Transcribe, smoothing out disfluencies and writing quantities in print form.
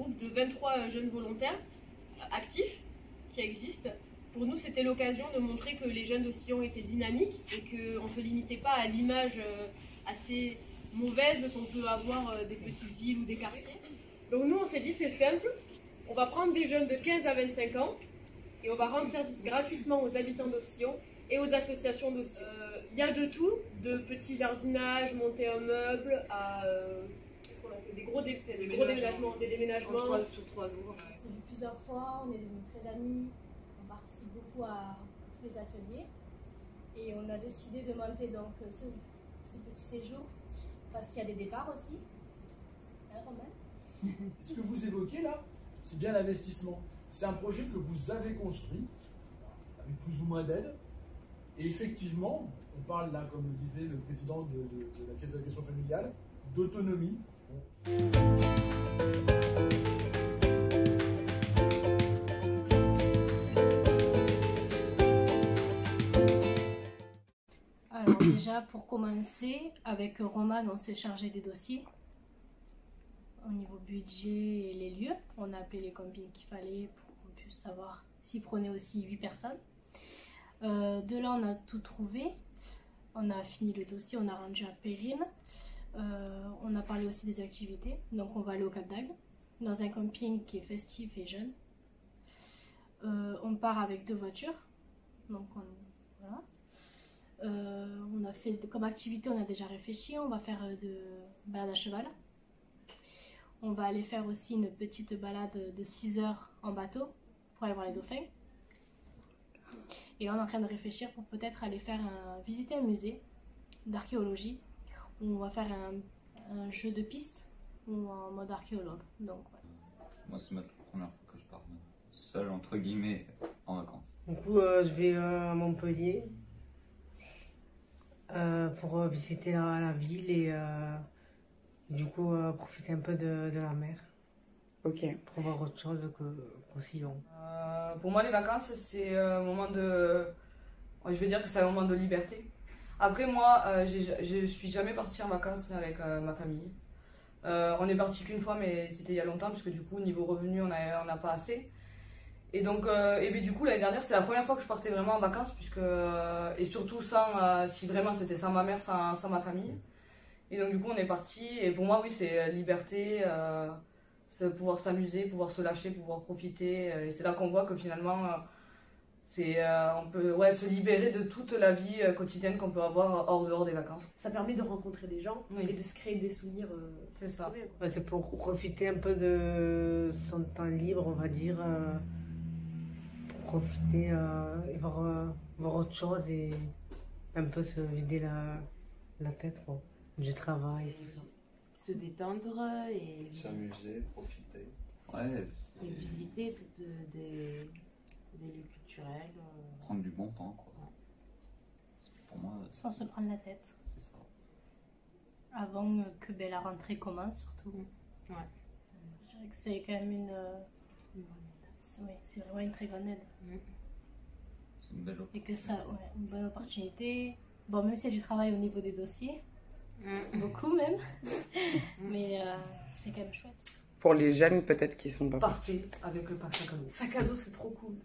groupe de 23 jeunes volontaires actifs qui existent. Pour nous, c'était l'occasion de montrer que les jeunes d'Ossillon étaient dynamiques et qu'on ne se limitait pas à l'image assez mauvaise qu'on peut avoir des petites villes ou des quartiers. Donc nous, on s'est dit, c'est simple, on va prendre des jeunes de 15 à 25 ans et on va rendre service gratuitement aux habitants d'Ossillon et aux associations d'Ossillon. Il y a de tout, de petits jardinages, monter un meuble, à qu'est-ce qu'on a fait, des gros déménagements, des déménagements. Sur 3 jours. On s'est vu plusieurs fois, on est devenus très amis, on participe beaucoup à tous les ateliers et on a décidé de monter donc ce petit séjour parce qu'il y a des départs aussi. Hein, Romain? Ce que vous évoquez là, c'est bien l'investissement. C'est un projet que vous avez construit avec plus ou moins d'aide. Et effectivement, on parle là, comme le disait le président de la Caisse d'allocation familiale, d'autonomie. Alors déjà, pour commencer, avec Roman, on s'est chargé des dossiers. Au niveau budget et les lieux, on a appelé les campings qu'il fallait pour qu'on puisse savoir s'ils prenaient aussi 8 personnes. De là, on a tout trouvé. On a fini le dossier, on a rendu à Périne. On a parlé aussi des activités. Donc, on va aller au Cap d'Agde, dans un camping qui est festif et jeune. On part avec 2 voitures. Donc, voilà. On a fait, comme activité, on a déjà réfléchi. On va faire de balade à cheval. On va aller faire aussi une petite balade de 6 heures en bateau pour aller voir les dauphins. Et là, on est en train de réfléchir pour peut-être aller faire visiter un musée d'archéologie où on va faire un jeu de piste ou en mode archéologue. Donc, ouais. Moi, c'est ma première fois que je pars seul, entre guillemets, en vacances. Du coup, je vais à Montpellier pour visiter la ville et du coup profiter un peu de la mer. Ok. Pour voir autre chose qu'Ossillon. Pour moi, les vacances, c'est un moment de... Je vais dire que c'est un moment de liberté. Après, moi, je suis jamais partie en vacances avec ma famille. On est parti qu'une fois, mais c'était il y a longtemps, parce que du coup, niveau revenu, on n'a pas assez. Et donc, du coup, l'année dernière, c'était la première fois que je partais vraiment en vacances, puisque, et surtout si vraiment c'était sans ma mère, sans ma famille. Et donc, du coup, on est parti. Et pour moi, oui, c'est liberté, pouvoir s'amuser, pouvoir se lâcher, pouvoir profiter. Et c'est là qu'on voit que finalement, on peut se libérer de toute la vie quotidienne qu'on peut avoir hors dehors des vacances. Ça permet de rencontrer des gens Oui. et de se créer des souvenirs. C'est ça. C'est pour profiter un peu de son temps libre, on va dire. Pour profiter et voir autre chose et un peu se vider la tête quoi, du travail. Se détendre et s'amuser, profiter. Ouais, et visiter des lieux culturels. Prendre du bon temps, quoi. Ouais. Pour moi, Sans se prendre la tête. c'est ça. Avant que la rentrée commence, surtout. Ouais. Je dirais que c'est quand même une bonne étape. oui, c'est vraiment une très grande aide. C'est une belle Et que ça, ouais, une bonne opportunité. Bon, même si il y a du travail au niveau des dossiers, beaucoup même, mais c'est quand même chouette. Pour les jeunes, peut-être qui sont pas Partez avec le pack sac à dos. Sac à dos, c'est trop cool.